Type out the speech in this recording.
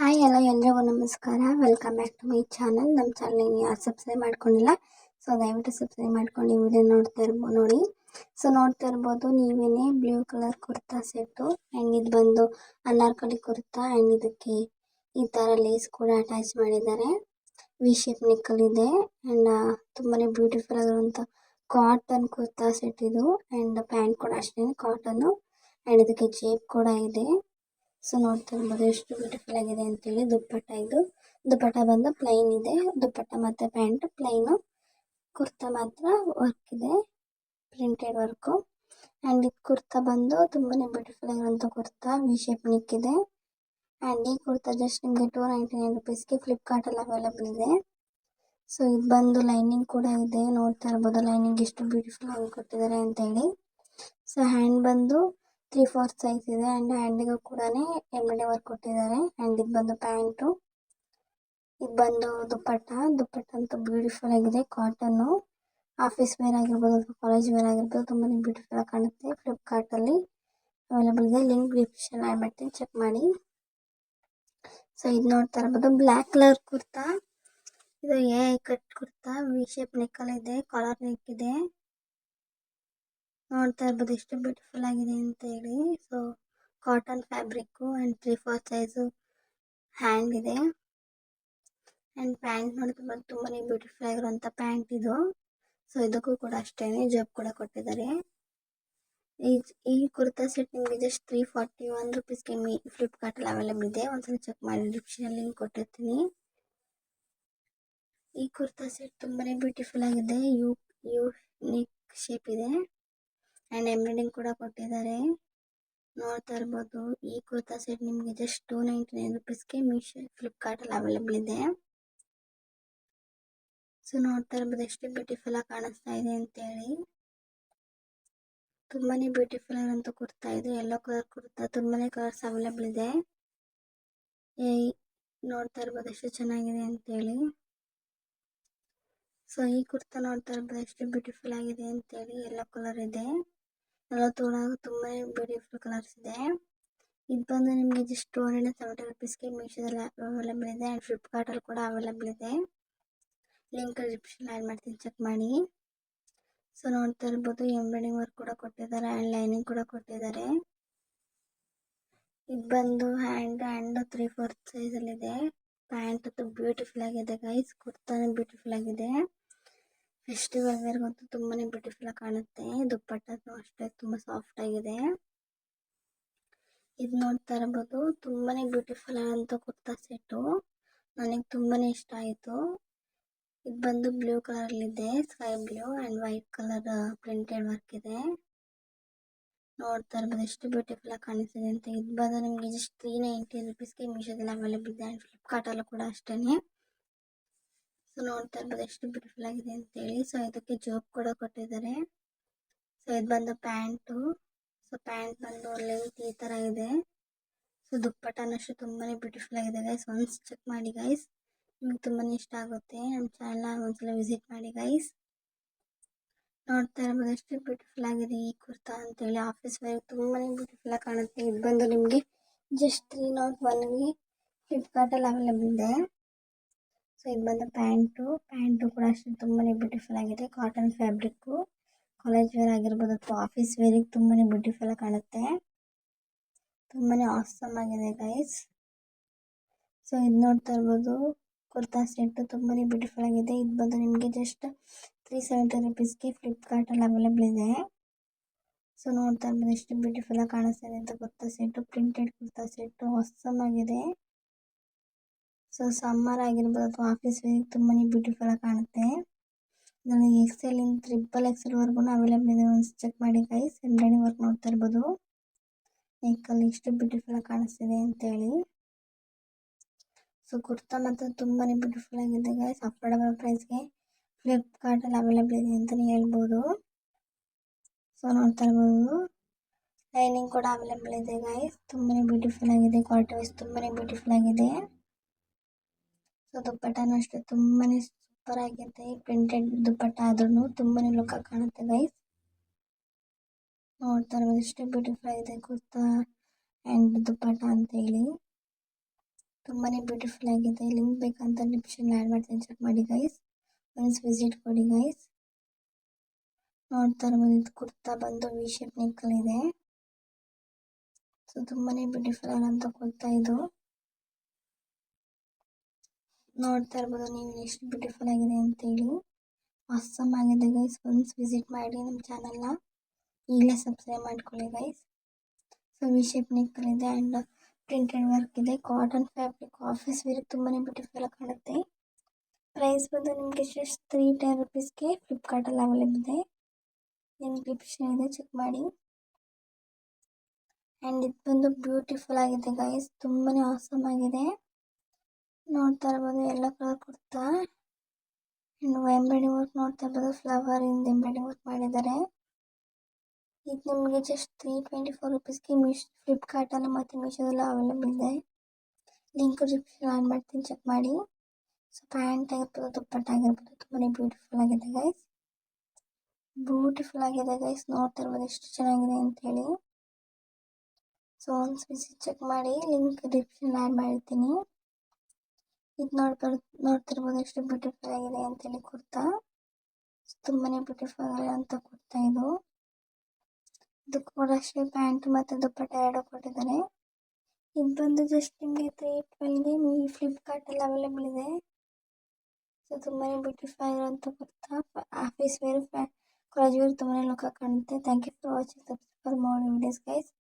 Hi ಎಲ್ಲ ಎಲ್ರಿಗೂ ನಮಸ್ಕಾರ. Welcome back to my channel. ನಮ್ಮ ಚಾನಲ್ ಯಾರು ಸಬ್ಸ್ಕ್ರೈಬ್ ಮಾಡ್ಕೊಂಡಿಲ್ಲ, ಸೊ ದಯವಿಟ್ಟು ಸಬ್ಸ್ಕ್ರೈಬ್ ಮಾಡ್ಕೊಂಡು ಈ ವಿಡಿಯೋ ನೋಡಿ. ಸೊ ನೋಡ್ತಾ ಇರ್ಬೋದು ನೀವೇನೆ blue colour kurta set, and ಇದು ಬಂದು ಅನಾರ್ಕಲಿ ಕುರ್ತಾ, ಆ್ಯಂಡ್ ಇದಕ್ಕೆ ಈ ಥರ ಲೇಸ್ ಕೂಡ ಅಟ್ಯಾಚ್ ಮಾಡಿದ್ದಾರೆ. ವಿ ಶೇಪ್ ನೆಕ್ಕಲ್ ಇದೆ, ಆ್ಯಂಡ್ ತುಂಬಾ ಬ್ಯೂಟಿಫುಲ್ ಆಗಿರುವಂಥ ಕಾಟನ್ ಕುರ್ತಾ ಸೆಟ್ ಇದು. ಆ್ಯಂಡ್ ಪ್ಯಾಂಟ್ ಕೂಡ ಅಷ್ಟೇ ಕಾಟನ್ನು, ಆ್ಯಂಡ್ ಇದಕ್ಕೆ ಜೇಬ್ ಕೂಡ ಇದೆ. ಸೊ ನೋಡ್ತಾ ಇರ್ಬೋದು ಎಷ್ಟು ಬ್ಯೂಟಿಫುಲ್ ಆಗಿದೆ ಅಂತೇಳಿ. ದುಪ್ಪಟ್ಟ ಬಂದು ಪ್ಲೈನ್ ಇದೆ. ದುಪ್ಪಟ್ಟ ಮತ್ತು ಪ್ಯಾಂಟ್ ಪ್ಲೈನು, ಕುರ್ತಾ ಮಾತ್ರ ವರ್ಕ್ ಇದೆ, ಪ್ರಿಂಟೆಡ್ ವರ್ಕು. ಆ್ಯಂಡ್ ಇದು ಕುರ್ತಾ ಬಂದು ತುಂಬಾ ಬ್ಯೂಟಿಫುಲ್ ಆಗಿರುವಂಥ ಕುರ್ತಾ, ವಿ ಶೇಪ್ ನೆಕ್ ಇದೆ. ಆ್ಯಂಡ್ ಈ ಕುರ್ತಾ ಜಸ್ಟ್ ನಿಮಗೆ 299 ರುಪೀಸ್ಗೆ ಫ್ಲಿಪ್ಕಾರ್ಟಲ್ಲಿ ಅವೈಲೇಬಲ್ ಇದೆ. ಸೊ ಇದು ಬಂದು ಲೈನಿಂಗ್ ಕೂಡ ಇದೆ. ನೋಡ್ತಾ ಇರ್ಬೋದು ಲೈನಿಂಗ್ ಎಷ್ಟು ಬ್ಯೂಟಿಫುಲ್ ಆಗಿ ಕೊಟ್ಟಿದ್ದಾರೆ ಅಂತೇಳಿ. ಸೊ ಹ್ಯಾಂಡ್ ಬಂದು 3/4 ಸೈಜ್ ಇದೆ, ಆ್ಯಂಡ್ ಹ್ಯಾಂಡಿಗೂ ಕೂಡ ಎಂಬ್ರಾಯ್ಡರಿ ವರ್ಕ್ ಕೊಟ್ಟಿದ್ದಾರೆ. ಆ್ಯಂಡ್ ಇದು ಬಂದು ಪ್ಯಾಂಟು, ಇದು ಬಂದು ದುಪ್ಪಟ್ಟ ಅಂತೂ ಬ್ಯೂಟಿಫುಲ್ ಆಗಿದೆ. ಕಾಟನ್ನು ಆಫೀಸ್ ವೇರ್ ಆಗಿರ್ಬೋದು ಅಥವಾ ಕಾಲೇಜ್ ವೇರ್ ಆಗಿರ್ಬೋದು ತುಂಬಾ ಬ್ಯೂಟಿಫುಲ್ ಆಗಿ ಕಾಣುತ್ತೆ. ಫ್ಲಿಪ್ಕಾರ್ಟಲ್ಲಿ ಅವೈಲೇಬಲ್ ಇದೆ. ಲಿಂಕ್ ಡಿಸ್ಕ್ರಿಪ್ಷನ್ ಆ್ಯಡ್ ಮಾಡ್ತೀನಿ, ಚೆಕ್ ಮಾಡಿ. ಸೊ ಇದು ನೋಡ್ತಾ ಇರ್ಬೋದು ಬ್ಲ್ಯಾಕ್ ಕಲರ್ ಕುರ್ತಾ. ಇದು ಕಟ್ ಕುರ್ತಾ, ವಿ ಶೇಪ್ ನೆಕ್ಕಲ್ಲಿ ಇದೆ, ಕಾಲರ್ ನೆಕ್ ಇದೆ. ನೋಡ್ತಾ ಇರ್ಬೋದು ಎಷ್ಟು ಬ್ಯೂಟಿಫುಲ್ ಆಗಿದೆ ಅಂತ ಹೇಳಿ. So cotton fabric, and 3/4 size hand ಇದೆ. ಆ್ಯಂಡ್ ಪ್ಯಾಂಟ್ ನೋಡ್ತಾ ತುಂಬಾ ಬ್ಯೂಟಿಫುಲ್ ಆಗಿರುವಂಥ ಪ್ಯಾಂಟ್ ಇದು. ಸೊ ಇದಕ್ಕೂ ಕೂಡ ಅಷ್ಟೇ ಜಾಬ್ ಕೂಡ ಕೊಟ್ಟಿದ್ದಾರೆ. ಈ ಕುರ್ತಾ ಸೆಟ್ ನಿಮಗೆ ಜಸ್ಟ್ 341 ರುಪೀಸ್ಗೆ ಫ್ಲಿಪ್ಕಾರ್ಟಲ್ಲಿ ಅವೈಲೇಬಲ್ ಇದೆ. ಒಂದ್ಸಲ ಚೆಕ್ ಮಾಡಿ, ಡಿಸ್ಕ್ರಿಪ್ಷನಲ್ಲಿ ಲಿಂಕ್ ಕೊಟ್ಟಿರ್ತೀನಿ. ಈ ಕುರ್ತಾ ಸೆಟ್ ತುಂಬಾ ಬ್ಯೂಟಿಫುಲ್ ಆಗಿದೆ. ಯು ನೆಕ್ ಶೇಪ್ ಇದೆ, ಆ್ಯಂಡ್ ಎಂಬ್ರಾಯ್ಡಿಂಗ್ ಕೂಡ ಕೊಟ್ಟಿದ್ದಾರೆ. ನೋಡ್ತಾ ಇರ್ಬೋದು ಈ ಕುರ್ತಾ ಸೆಟ್ ನಿಮಗೆ ಜಸ್ಟ್ 299 ರುಪೀಸ್ಗೆ ಫ್ಲಿಪ್ಕಾರ್ಟಲ್ಲಿ ಅವೈಲೇಬಲ್ ಇದೆ. ಸೊ ನೋಡ್ತಾ ಇರ್ಬೋದು ಎಷ್ಟು ಬ್ಯೂಟಿಫುಲ್ ಆಗಿ ಕಾಣಿಸ್ತಾ ಇದೆ ಅಂತೇಳಿ. ತುಂಬಾ ಬ್ಯೂಟಿಫುಲ್ ಆಗಿರೋಂಥ ಕುರ್ತಾ ಇದು. ಯೆಲ್ಲೋ ಕಲರ್ ಕುರ್ತಾ, ತುಂಬಾ ಕಲರ್ಸ್ ಅವೈಲೇಬಲ್ ಇದೆ. ನೋಡ್ತಾ ಇರ್ಬೋದು ಎಷ್ಟು ಚೆನ್ನಾಗಿದೆ ಅಂತೇಳಿ. ಸೊ ಈ ಕುರ್ತಾ ನೋಡ್ತಾ ಇರ್ಬೋದು ಎಷ್ಟು ಬ್ಯೂಟಿಫುಲ್ ಆಗಿದೆ ಅಂತೇಳಿ. ಯೆಲ್ಲೋ ಕಲರ್ ಇದೆ, ಎಲ್ಲ ತುಂಬಾ ಬ್ಯೂಟಿಫುಲ್ ಕಲರ್ಸ್ ಇದೆ. ಇದು ಬಂದು ನಿಮಗೆ ಜಸ್ಟ್ 270 ರುಪೀಸ್ಗೆ ಮೀಶೋದಲ್ಲಿ ಅವೈಲೇಬಲ್ ಇದೆ, ಆ್ಯಂಡ್ ಫ್ಲಿಪ್ಕಾರ್ಟಲ್ಲಿ ಕೂಡ ಅವೈಲೇಬಲ್ ಇದೆ. ಲಿಂಕ್ ಡಿಸ್ಕ್ರಿಪ್ಷನ್ ಆ್ಯಡ್ ಮಾಡ್ತೀನಿ, ಚೆಕ್ ಮಾಡಿ. ಸೊ ನೋಡ್ತಾ ಇರ್ಬೋದು ಎಂಬ್ರಾಯ್ಡಿಂಗ್ ವರ್ಕ್ ಕೂಡ ಕೊಟ್ಟಿದ್ದಾರೆ, ಆ್ಯಂಡ್ ಲೈನಿಂಗ್ ಕೂಡ ಕೊಟ್ಟಿದ್ದಾರೆ. ಇದು ಬಂದು ಹ್ಯಾಂಡ್ 3/4 ಸೈಜಲ್ಲಿದೆ. ಪ್ಯಾಂಟ್ ಅಂತೂ ಬ್ಯೂಟಿಫುಲ್ ಆಗಿದೆ ಗೈಸ್. ಕುರ್ತಾನು ಬ್ಯೂಟಿಫುಲ್ ಆಗಿದೆ. ಫೆಸ್ಟಿವಲ್ ವೇರ್ಗಂತೂ ತುಂಬಾ ಬ್ಯೂಟಿಫುಲ್ ಆಗಿ ಕಾಣುತ್ತೆ. ದುಪ್ಪಟ್ಟನು ಅಷ್ಟೇ ತುಂಬ ಸಾಫ್ಟ್ ಆಗಿದೆ. ಇದು ನೋಡ್ತಾ ಇರ್ಬೋದು ತುಂಬಾ ಬ್ಯೂಟಿಫುಲ್ ಆದಂಥ ಕುರ್ತಾ ಸೆಟ್ಟು, ನನಗೆ ತುಂಬಾ ಇಷ್ಟ ಆಯಿತು. ಇದು ಬಂದು ಬ್ಲೂ ಕಲರಲ್ಲಿದೆ, sky blue and white colour printed work ಇದೆ. ನೋಡ್ತಾ ಇರ್ಬೋದು ಎಷ್ಟು ಬ್ಯೂಟಿಫುಲ್ ಆಗಿ ಕಾಣಿಸ್ತಿದೆ ಅಂತ. ಇದು ಬಂದು ನಿಮಗೆ ಜಸ್ಟ್ 390 ರುಪೀಸ್ಗೆ ಮೀಶೋದಲ್ಲಿ ಅವೈಲೇಬಲ್ ಇದೆ, ಆ್ಯಂಡ್ ಫ್ಲಿಪ್ಕಾರ್ಟಲ್ಲೂ ಕೂಡ ಅಷ್ಟೇ. ಸೊ ನೋಡ್ತಾ ಇರ್ಬೋದು ಎಷ್ಟು ಬ್ಯೂಟಿಫುಲ್ ಆಗಿದೆ ಅಂತೇಳಿ. ಸೊ ಇದಕ್ಕೆ ಜೋಬ್ ಕೂಡ ಕೊಟ್ಟಿದ್ದಾರೆ. ಸೊ ಇದು ಬಂದು ಪ್ಯಾಂಟು. ಸೊ ಪ್ಯಾಂಟ್ ಬಂದು ಲೆಂತ್ ಈ ಥರ ಇದೆ. ಸೊ ದುಪ್ಪಟ್ಟನಷ್ಟು ತುಂಬಾ ಬ್ಯೂಟಿಫುಲ್ ಆಗಿದೆ ಗೈಸ್. ಒನ್ಸ್ ಚೆಕ್ ಮಾಡಿ ಗೈಸ್, ನಿಮ್ಗೆ ತುಂಬಾ ಇಷ್ಟ ಆಗುತ್ತೆ. ನಮ್ಮ ಚಾನಲ್ ಒಂದ್ಸಲ ವಿಸಿಟ್ ಮಾಡಿ ಗೈಸ್. ನೋಡ್ತಾ ಇರ್ಬೋದು ಎಷ್ಟು ಬ್ಯೂಟಿಫುಲ್ ಆಗಿದೆ ಈ ಕುರ್ತಾ ಅಂತೇಳಿ. ಆಫೀಸ್ ವೇರ್ ತುಂಬಾ ಬ್ಯೂಟಿಫುಲ್ ಆಗಿ ಕಾಣುತ್ತೆ. ಇದು ಬಂದು ನಿಮಗೆ ಜಸ್ಟ್ 301ಗೆ ಫ್ಲಿಪ್ಕಾರ್ಟಲ್ಲಿ ಅವೈಲೇಬಲ್ ಇದೆ. ಸೊ ಇದು ಬಂದು ಪ್ಯಾಂಟು ಕೂಡ ಅಷ್ಟೇ ತುಂಬಾ ಬ್ಯೂಟಿಫುಲ್ ಆಗಿದೆ. ಕಾಟನ್ ಫ್ಯಾಬ್ರಿಕ್ಕು, ಕಾಲೇಜ್ ವೇರ್ ಆಗಿರ್ಬೋದು ಅಥವಾ ಆಫೀಸ್ ವೇರಿಗೆ ತುಂಬಾ ಬ್ಯೂಟಿಫುಲ್ ಆಗಿ ಕಾಣುತ್ತೆ. ತುಂಬಾ ಆಸಮ್ ಆಗಿದೆ ಗೈಸ್. ಸೊ ಇದು ನೋಡ್ತಾ ಇರ್ಬೋದು ಕುರ್ತಾ ಸೆಟ್ ತುಂಬಾ ಬ್ಯೂಟಿಫುಲ್ ಆಗಿದೆ. ಇದು ಬಂದು ನಿಮಗೆ ಜಸ್ಟ್ 370 ರುಪೀಸ್ಗೆ ಫ್ಲಿಪ್ಕಾರ್ಟಲ್ಲಿ ಅವೈಲೇಬಲ್ ಇದೆ. ಸೊ ನೋಡ್ತಾ ಇರ್ಬೋದು ಎಷ್ಟು ಬ್ಯೂಟಿಫುಲ್ ಆಗಿ ಕಾಣಿಸ್ತಾ ಅಂತ kurta set. Printed kurta set awesome ಆಗಿದೆ. ಸೊ ಸಮ್ಮರ್ ಆಗಿರ್ಬೋದು ಅಥವಾ ಆಫೀಸ್ ವೇರಿಗೆ ತುಂಬಾ ಬ್ಯೂಟಿಫುಲ್ ಆಗಿ ಕಾಣುತ್ತೆ. ನನಗೆ XL ಇಂದ XXL ವರ್ಗು ಅವೈಲೇಬಲ್ ಇದೆ. ಒಂದು ಚೆಕ್ ಮಾಡಿ ಗೈಸ್. ಎಂಬ್ರಾಯ್ಡಿಂಗ್ ವರ್ಕ್ ನೋಡ್ತಾ ಇರ್ಬೋದು ನೆಕ್ಕಲ್ಲಿ ಎಷ್ಟು ಬ್ಯೂಟಿಫುಲ್ ಆಗಿ ಕಾಣಿಸ್ತಿದೆ ಅಂತೇಳಿ. ಸೊ ಕುರ್ತಾ ಮಾತ್ರ ತುಂಬಾ ಬ್ಯೂಟಿಫುಲ್ ಆಗಿದೆ ಗೈಸ್. ಅಫೋರ್ಡಬಲ್ ಪ್ರೈಸ್ಗೆ ಫ್ಲಿಪ್ಕಾರ್ಟಲ್ಲಿ ಅವೈಲೇಬಲ್ ಇದೆ ಅಂತಲೇ ಹೇಳ್ಬೋದು. ಸೊ ನೋಡ್ತಾ ಇರ್ಬೋದು ಲೈನಿಂಗ್ ಕೂಡ ಅವೈಲೇಬಲ್ ಇದೆ ಗೈಸ್. ತುಂಬಾ ಬ್ಯೂಟಿಫುಲ್ ಆಗಿದೆ. ಕ್ವಾಲಿಟಿ ವೈಸ್ ತುಂಬಾ ಬ್ಯೂಟಿಫುಲ್ ಆಗಿದೆ. ಸೊ ದುಪ್ಪಟ್ಟನೂ ಅಷ್ಟೇ ತುಂಬಾ ಸೂಪರ್ ಆಗಿದೆ. ಪ್ರಿಂಟೆಡ್ ದುಪ್ಪಟ್ಟ ಆದ್ರೂ ತುಂಬಾ ಲುಕ್ ಆಗಿ ಕಾಣುತ್ತೆ ಗೈಸ್. ನೋಡ್ತಾ ಇರ್ಬೋದು ಎಷ್ಟು ಬ್ಯೂಟಿಫುಲ್ ಆಗಿದೆ ಕುರ್ತಾ ಆ್ಯಂಡ್ ದುಪ್ಪಟ್ಟ ಅಂತೇಳಿ. ತುಂಬಾ ಬ್ಯೂಟಿಫುಲ್ ಆಗಿದೆ. ಲಿಂಕ್ ಬೇಕಂತ ಡಿಸ್ಕ್ರಿಪ್ಷನ್ ಆ್ಯಡ್ ಮಾಡ್ತೀನಿ, ಚೆಕ್ ಮಾಡಿ ಗೈಸ್. ಒನ್ಸ್ ವಿಸಿಟ್ ಕೊಡಿ ಗೈಸ್. ನೋಡ್ತಾ ಇರ್ಬೋದು, ಇದು ಕುರ್ತಾ ಬಂದು ವಿ ಶೇಪ್ ನೆಕ್ಕಲ್ಲಿದೆ. ಸೊ ತುಂಬಾ ಬ್ಯೂಟಿಫುಲ್ ಆದಂಥ ಕುರ್ತಾ ಇದು. ನೋಡ್ತಾ ಇರ್ಬೋದು ನೀವು ಎಷ್ಟು ಬ್ಯೂಟಿಫುಲ್ ಆಗಿದೆ ಅಂತೇಳಿ. ಆಸಮ್ ಆಗಿದೆ ಗೈಸ್. ಒನ್ಸ್ ವಿಸಿಟ್ ಮಾಡಿ ನಮ್ಮ ಚಾನಲ್ನ. ಈಗಲೇ ಸಬ್ಸ್ಕ್ರೈಬ್ ಮಾಡ್ಕೊಳ್ಳಿ ಗೈಸ್. ಸೊ ವಿ ಶೇಪ್ ನೆಕ್ಕಲ್ಲಿದೆ ಆ್ಯಂಡ್ ಪ್ರಿಂಟೆಡ್ ವರ್ಕ್ ಇದೆ. ಕಾಟನ್ ಫ್ಯಾಬ್ರಿಕ್, ಆಫೀಸ್ ವೇರ್ ತುಂಬಾ ಬ್ಯೂಟಿಫುಲ್ ಆಗಿ ಕಾಣುತ್ತೆ. ಪ್ರೈಸ್ ಬಂದು ನಿಮಗೆ ಜಸ್ಟ್ 310 ರುಪೀಸ್ಗೆ ಫ್ಲಿಪ್ಕಾರ್ಟಲ್ಲಿ ಅವೈಲೇಬಲ್ ಇದೆ. ಡಿಸ್ಕ್ರಿಪ್ಷನ್ ಇದೆ, ಚೆಕ್ ಮಾಡಿ. ಆ್ಯಂಡ್ ಇದು ಬಂದು ಬ್ಯೂಟಿಫುಲ್ ಆಗಿದೆ ಗೈಸ್, ತುಂಬಾ ಆಸಮ್ ಆಗಿದೆ. ನೋಡ್ತಾ ಇರ್ಬೋದು ಎಲ್ಲ colour kurta and embroidering work ನೋಡ್ತಾ ಇರ್ಬೋದು, ಫ್ಲವರ್ ಇಂದ ಎಂಬ್ರಾಯ್ಡಿಂಗ್ ವರ್ಕ್ ಮಾಡಿದ್ದಾರೆ. ಇದು ನಿಮಗೆ ಜಸ್ಟ್ 324 ರುಪೀಸ್ಗೆ ಫ್ಲಿಪ್ಕಾರ್ಟಲ್ಲಿ ಮತ್ತು ಮೀಶೋದಲ್ಲಿ ಅವೈಲೇಬಲ್ ಇದೆ. ಲಿಂಕ್ ಡಿಸ್ಕ್ರಿಪ್ಷನ್ ಆನ್ ಮಾಡ್ತೀನಿ, ಚೆಕ್ ಮಾಡಿ. ಸೊ ಪ್ಯಾಂಟ್ ಆಗಿರ್ಬೋದು, ದುಪ್ಪಟ್ಟ ಆಗಿರ್ಬೋದು, ತುಂಬಾ ಬ್ಯೂಟಿಫುಲ್ ಆಗಿದೆ ಗೈಸ್. ಬ್ಯೂಟಿಫುಲ್ ಆಗಿದೆ ಗೈಸ್. ನೋಡ್ತಾ ಇರ್ಬೋದು ಎಷ್ಟು ಚೆನ್ನಾಗಿದೆ ಅಂತೇಳಿ. ಸೊ ಒನ್ಸ್ ವಿಸಿಟ್ ಚೆಕ್ ಮಾಡಿ, ಲಿಂಕ್ ಡಿಸ್ಕ್ರಿಪ್ಷನ್ ಆ್ಯಡ್ ಮಾಡಿರ್ತೀನಿ. ಇದು ನೋಡ್ತಿರ್ಬೋದು ಎಷ್ಟು ಬ್ಯೂಟಿಫುಲ್ ಆಗಿದೆ ಅಂತೇಳಿ ಕುರ್ತಾ. ತುಂಬಾ ಬ್ಯೂಟಿಫುಲ್ ಅಂತ ಕುರ್ತಾ ಇದು. ಇದಕ್ಕೂ ಕೂಡ ಅಷ್ಟೇ ಪ್ಯಾಂಟ್ ಮತ್ತು ದುಪ್ಪಟ್ಟ ಎರಡು ಕೊಟ್ಟಿದ್ದಾರೆ. ಇದು ಬಂದು ಜಸ್ಟ್ ನಿಮಗೆ 312ಗೆ ಫ್ಲಿಪ್ಕಾರ್ಟಲ್ಲಿ ಅವೈಲೇಬಲ್ ಇದೆ. ಸೊ ತುಂಬಾ ಬ್ಯೂಟಿಫುಲ್ ಆಗಿರುವಂಥ kurta. Office wear, college wear ತುಂಬಾ ಲುಕ್ ಕಾಣುತ್ತೆ. Thank you for watching. Subscribe for more videos guys.